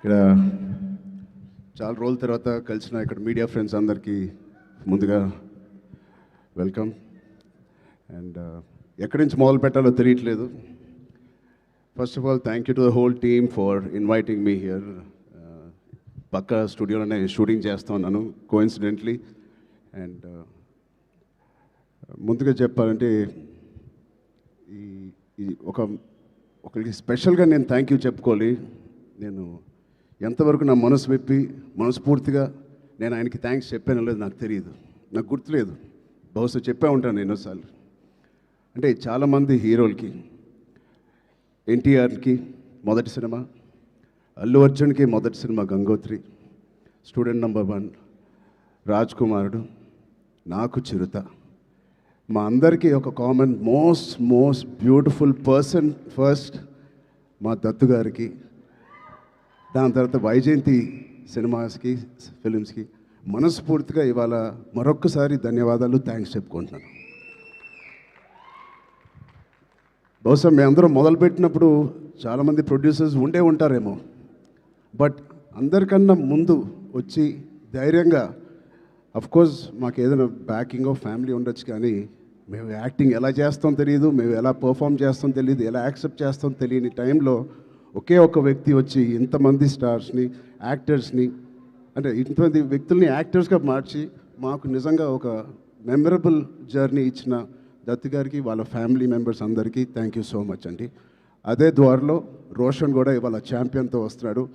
ఇక్కడ చాలా రోజుల తర్వాత కలిసిన ఇక్కడ మీడియా ఫ్రెండ్స్ అందరికీ ముందుగా వెల్కమ్. అండ్ ఎక్కడి నుంచి మొదలు పెట్టాలో తెలియట్లేదు. First of all thank you to the whole team for inviting me here. పక్క స్టూడియోలోనే షూటింగ్ చేస్తూ ఉన్నాను కోఇన్సిడెంట్లీ. అండ్ ముందుగా చెప్పాలంటే ఈ ఒకరికి స్పెషల్గా నేను థ్యాంక్ యూ చెప్పుకోవాలి. నేను ఎంతవరకు నా మనసు విప్పి మనస్ఫూర్తిగా నేను ఆయనకి థ్యాంక్స్ చెప్పానో లేదు నాకు తెలియదు, నాకు గుర్తులేదు. బహుశా చెప్పే ఉంటాను ఎన్నోసార్లు. అంటే చాలామంది హీరోలకి, ఎన్టీఆర్కి మొదటి సినిమా, అల్లు అర్జున్కి మొదటి cinema Gangotri, student number 1, Raj కుమారుడు, నాకు చిరుత. మా అందరికీ ఒక common most beautiful person first మా దత్తు గారికి, దాని తర్వాత వైజయంతి సినిమాస్కి ఫిలిమ్స్కి మనస్ఫూర్తిగా ఇవాళ మరొక్కసారి ధన్యవాదాలు, థ్యాంక్స్ చెప్పుకుంటున్నాను. బహుశా మేమందరం మొదలుపెట్టినప్పుడు చాలామంది ప్రొడ్యూసర్స్ ఉండే ఉంటారేమో, బట్ అందరికన్నా ముందు వచ్చి ధైర్యంగా, అఫ్కోర్స్ మాకు ఏదైనా బ్యాకింగ్ ఆఫ్ ఫ్యామిలీ ఉండొచ్చు, కానీ మేము యాక్టింగ్ ఎలా చేస్తాం తెలియదు, మేము ఎలా పర్ఫామ్ చేస్తాం తెలియదు, ఎలా యాక్సెప్ట్ చేస్తాం తెలియని టైంలో ఒకే ఒక వ్యక్తి వచ్చి ఇంతమంది స్టార్స్ని, యాక్టర్స్ని, అంటే ఇంతమంది వ్యక్తుల్ని యాక్టర్స్గా మార్చి మాకు నిజంగా ఒక మెమరబుల్ జర్నీ ఇచ్చిన దత్తు గారికి, వాళ్ళ ఫ్యామిలీ మెంబర్స్ అందరికీ థ్యాంక్ యూ సో మచ్ అండి. అదే ద్వారలో రోషన్ కూడా ఇవాళ ఛాంపియన్తో వస్తున్నాడు.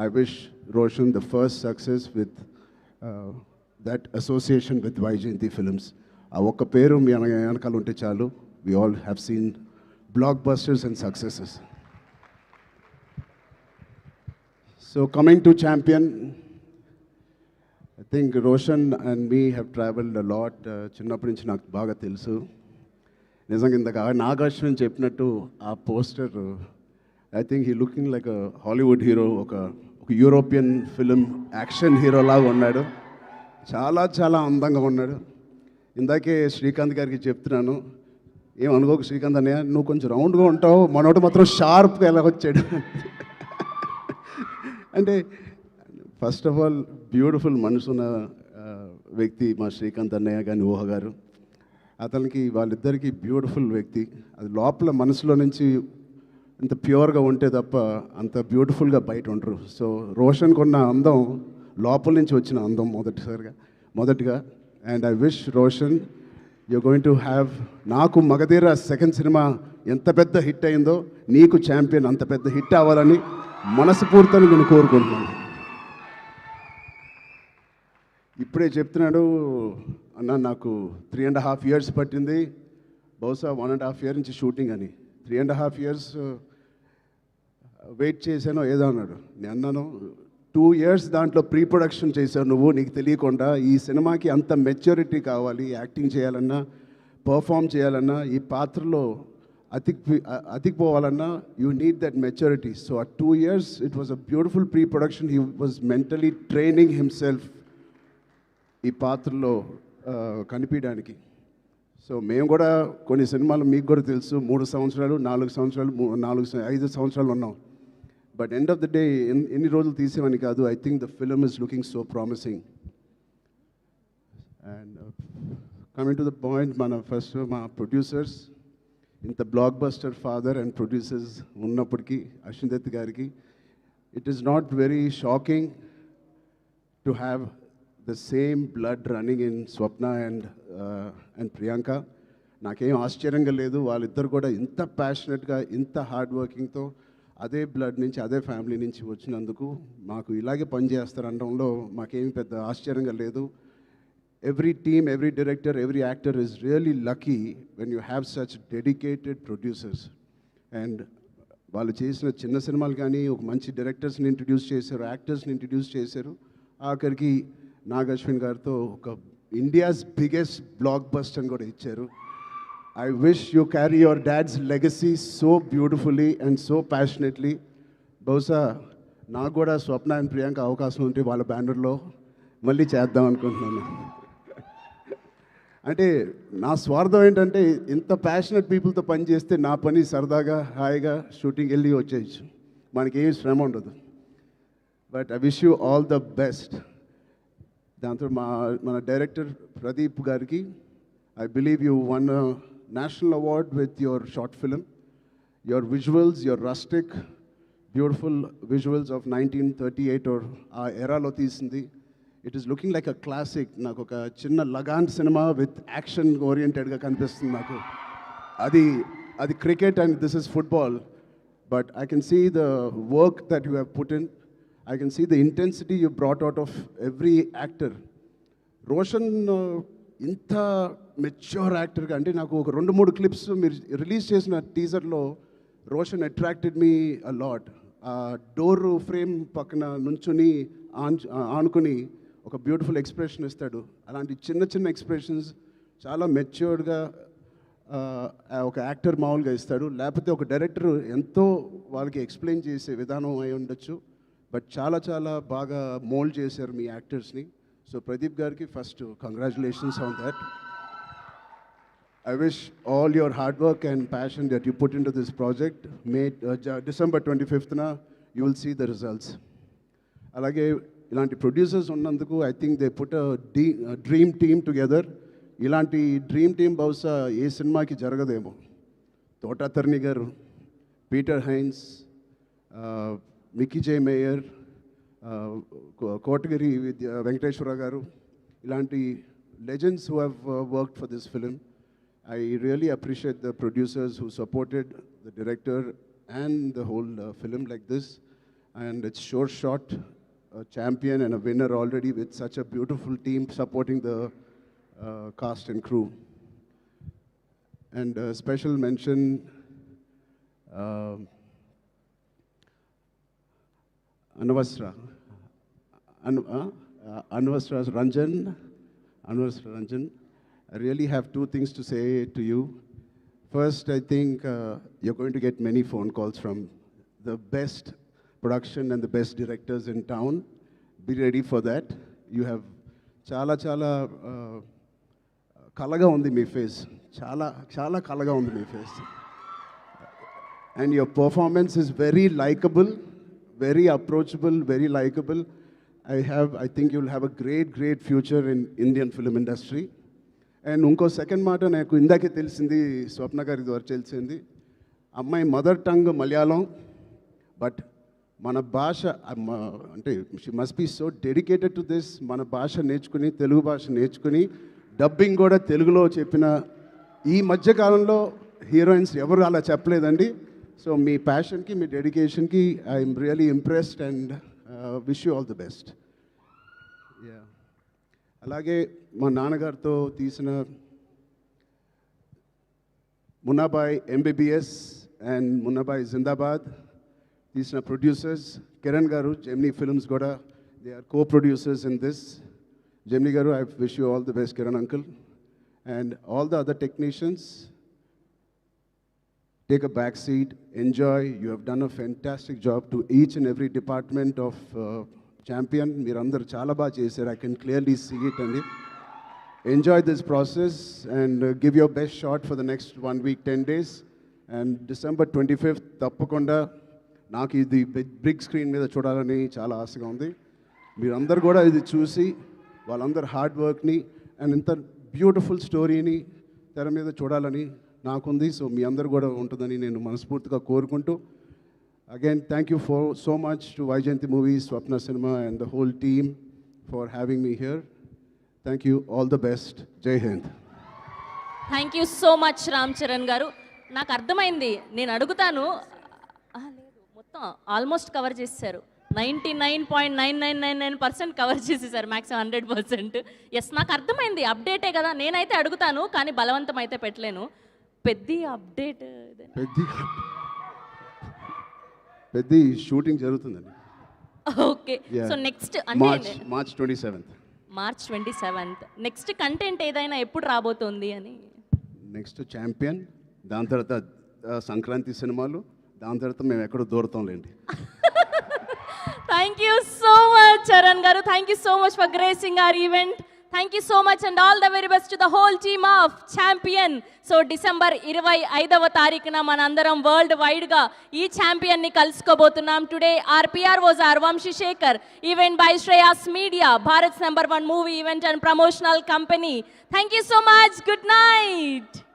I wish Roshan the first success with that association with Vyjayanthi films. ఆ ఒక్క పేరు మీ వెనకాల ఉంటే చాలు. We all have seen blockbusters and successes. So coming to champion, I think Roshan and me have travelled a lot. చిన్నప్పటి నుంచి నాకు బాగా తెలుసు. నిజంగా ఇందాక నాగార్జున చెప్పినట్టు ఆ poster, I think he looking like a Hollywood hero, ఒక యూరోపియన్ ఫిలిం యాక్షన్ హీరో లాగా ఉన్నాడు. చాలా అందంగా ఉన్నాడు. ఇందాకే శ్రీకాంత్ గారికి చెప్తున్నాను, ఏం అనుకోకు శ్రీకాంత్ అన్నయ్య, నువ్వు కొంచెం రౌండ్గా ఉంటావు, మనోడు మాత్రం షార్ప్గా ఎలా వచ్చాడు. అంటే ఫస్ట్ ఆఫ్ ఆల్ బ్యూటిఫుల్ మనసున్న వ్యక్తి మా శ్రీకాంత్ అన్నయ్య కానీ ఊహ గారు. అతనికి వాళ్ళిద్దరికీ బ్యూటిఫుల్ వ్యక్తి. అది లోపల మనసులో నుంచి ఇంత ప్యూర్గా ఉంటే తప్ప అంత బ్యూటిఫుల్గా బయట ఉండరు. సో రోషన్కి ఉన్న అందం లోపల నుంచి వచ్చిన అందం మొదటిగా. And I wish Roshan you going to have, నాకు మగధీర సెకండ్ సినిమా ఎంత పెద్ద హిట్ అయిందో నీకు ఛాంపియన్ అంత పెద్ద హిట్ అవ్వాలని మనస్ఫూర్తిని నేను కోరుకుంటున్నాను. ఇప్పుడే చెప్తున్నాడు అన్న, నాకు 3.5 years పట్టింది, బహుశా 1.5 year నుంచి షూటింగ్ అని. 3.5 years వెయిట్ చేశానో ఏదో అన్నాడు. నేను అన్నాను 2 years దాంట్లో ప్రీ ప్రొడక్షన్ చేశావు నువ్వు, నీకు తెలియకుండా. ఈ సినిమాకి అంత మెచ్యూరిటీ కావాలి, యాక్టింగ్ చేయాలన్నా, పర్ఫామ్ చేయాలన్నా, ఈ పాత్రలో అతికిపోవాలన్నా you need that maturity. So ఆ 2 years it was a beautiful pre production. He was mentally training himself ఈ పాత్రలో కనిపించడానికి. సో మేము కూడా కొన్ని సినిమాలు మీకు కూడా తెలుసు 3 సంవత్సరాలు 4 సంవత్సరాలు 5 సంవత్సరాలు ఉన్నాం. But end of the day ఎన్ని రోజులు తీసేవని కాదు. I think the film is looking so promising. And coming to the point, మా ప్రొడ్యూసర్స్, ఇంత block buster father and producers ఉన్నప్పటికీ అశ్విన్ దత్ గారికి it is not very shocking to have the same blood running in Swapna and Priyanka. నాకేం ఆశ్చర్యంగా లేదు. వాళ్ళిద్దరు కూడా ఇంత ప్యాషనెట్గా, ఇంత హార్డ్ వర్కింగ్తో అదే బ్లడ్ నుంచి, అదే ఫ్యామిలీ నుంచి వచ్చినందుకు మాకు ఇలాగే పనిచేస్తారనడంలో మాకేమి పెద్ద ఆశ్చర్యంగా లేదు. Every team, every director, every actor is really lucky when you have such dedicated producers. And వాళ్ళు చేసిన చిన్న సినిమాలు కానీ ఒక మంచి డైరెక్టర్స్ని ఇంట్రడ్యూస్ చేశారు, యాక్టర్స్ని ఇంట్రడ్యూస్ చేశారు. ఆఖరికి నాగ్ అశ్విన్ గారితో ఒక ఇండియాస్ బిగ్గెస్ట్ బ్లాక్ బస్టర్ కూడా ఇచ్చారు. I wish you carry your dad's legacy so beautifully and so passionately. బహుశా నాకు కూడా స్వప్న అండ్ ప్రియాంక అవకాశం ఉంటే వాళ్ళ బ్యానర్లో మళ్ళీ చేద్దాం అనుకుంటున్నాను. అంటే నా స్వార్థం ఏంటంటే ఇంత ప్యాషనెట్ పీపుల్తో పనిచేస్తే నా పని సరదాగా హాయిగా షూటింగ్ వెళ్ళి వచ్చేయచ్చు, మనకి ఏం శ్రమ ఉండదు. But I wish you all the best. దాంతో మన డైరెక్టర్ ప్రదీప్ గారికి, I believe you won national award with your short film. Your visuals, your rustic beautiful visuals of 1938 or ఆ ఎరాలో తీసింది. It is looking like a classic. నాకు ఒక చిన్న Lagaan cinema with action ఓరియంటెడ్గా కనిపిస్తుంది నాకు. అది cricket and this is football. But I can see the work that you have put in. I can see the intensity you brought out of every actor. Roshan ఇంత mature యాక్టర్గా, అంటే నాకు ఒక 2-3 clips మీరు రిలీజ్ చేసిన టీజర్లో Roshan attracted me a lot. Door frame పక్కన నుంచుని ఆనుకుని ఒక బ్యూటిఫుల్ ఎక్స్ప్రెషన్ ఇస్తాడు. అలాంటి చిన్న చిన్న ఎక్స్ప్రెషన్స్ చాలా మెచ్యూర్డ్గా ఒక యాక్టర్ మామూలుగా ఇస్తాడు. లేకపోతే ఒక డైరెక్టర్ ఎంతో వాళ్ళకి ఎక్స్ప్లెయిన్ చేసే విధానం అయి ఉండొచ్చు. బట్ చాలా చాలా బాగా మోల్డ్ చేశారు మీ యాక్టర్స్ని. సో ప్రదీప్ గారికి first congratulations on that. I wish all your hard work and passion that you put into this project, December 25th, you will see the results. Alage ilanti producers unnanduku, I think they put a dream team together. Ilanti dream team bausa ee cinema ki jaragademo. Tota Tarni garu, Peter Hines, Mickey J. Mayer, Kotagiri with Venkateshwara garu, ilanti legends who have worked for this film. I really appreciate the producers who supported the director and the whole film like this. And it's sure shot, a champion and a winner already with such a beautiful team supporting the cast and crew. And special mention, Anvasra Ranjan. I really have 2 things to say to you. First, I think you're going to get many phone calls from the best production and the best directors in town. Be ready for that. You have chala kalaga undi mee face. Chala kalaga undi mee face. And your performance is very likable, very approachable, very likable. I think you'll have a great future in Indian film industry. And ఇంకో second మాట నాకు ఇందాకే తెలిసింది, స్వప్న గారి ద్వారా తెలిసింది. అమ్మాయి mother tongue Malayalam, but మన భాష అంటే she must be so dedicated to this. మన భాష నేర్చుకుని, తెలుగు భాష నేర్చుకుని డబ్బింగ్ కూడా తెలుగులో చెప్పిన ఈ మధ్యకాలంలో హీరోయిన్స్ ఎవరు అలా చెప్పలేదండి. సో మీ ప్యాషన్కి, మీ డెడికేషన్కి I'm really impressed and wish you all the best. Ya, అలాగే మా నాన్నగారితో తీసిన మున్నాబాయ్ MBBS అండ్ మున్నాబాయ్ జిందాబాద్ తీసిన ప్రొడ్యూసర్స్ కిరణ్ గారు, జెమినీ ఫిల్మ్స్ కూడా they are co-producers in this. Gemini గారు, I wish you all the best Kiran uncle. And all the other technicians, take a back seat, enjoy. You have done a fantastic job to each and every department of Champion. Meerandaru chala baa chesaru. I can clearly see it. And enjoy this process and give your best shot for the next 1 week, 10 days. And December 25th, తప్పకుండా నాకు ఇది big screen మీద చూడాలని చాలా ఆశగా ఉంది. మీరందరూ కూడా ఇది చూసి వాళ్ళందరూ హార్డ్ వర్క్ని అండ్ ఇంత బ్యూటిఫుల్ స్టోరీని తెర మీద చూడాలని నాకుంది. సో మీ అందరు కూడా ఉంటుందని నేను మనస్ఫూర్తిగా కోరుకుంటూ, again thank you so much to Vyjayanthi movies, Swapna cinema and the whole team for having me here. Thank you, all the best, Jai Hind. Thank you so much Ram Charan గారు. నాకు అర్థమైంది, నేను అడుగుతాను. లేదు, మొత్తం ఆల్మోస్ట్ కవర్ చేశారు. 99.9999% కవర్ చేసేసారు, మ్యాక్సిమం 100%. ఎస్, నాకు అర్థమైంది, అప్డేటే కదా. నేనైతే అడుగుతాను కానీ బలవంతం అయితే పెట్టలేను. పెద్ద అప్డేట్, పెద్ద షూటింగ్ జరుగుతుందండి. ఓకే, సో నెక్స్ట్ అంటే మార్చ్ 27th నెక్స్ట్ కంటెంట్ ఏదైనా ఎప్పుడు రాబోతోంది అని? నెక్స్ట్ ఛాంపియన్, దాని తర్వాత సంక్రాంతి సినిమాలు, దాని తర్వాత మేము ఎక్కడో దూరతాంలేండి. Thank you so much Charan గారు. Thank you so much for gracing our event. Thank you so much and all the very best to the whole team of champion. So December 25వ తారీఖున మనందరం వరల్డ్ వైడ్గా ఈ ఛాంపియన్ని కలుసుకోబోతున్నాం. Today our PROs are Vamshi Shekhar, event by Shreyas Media, Bharat's #1 movie event and promotional company. Thank you so much. Good night.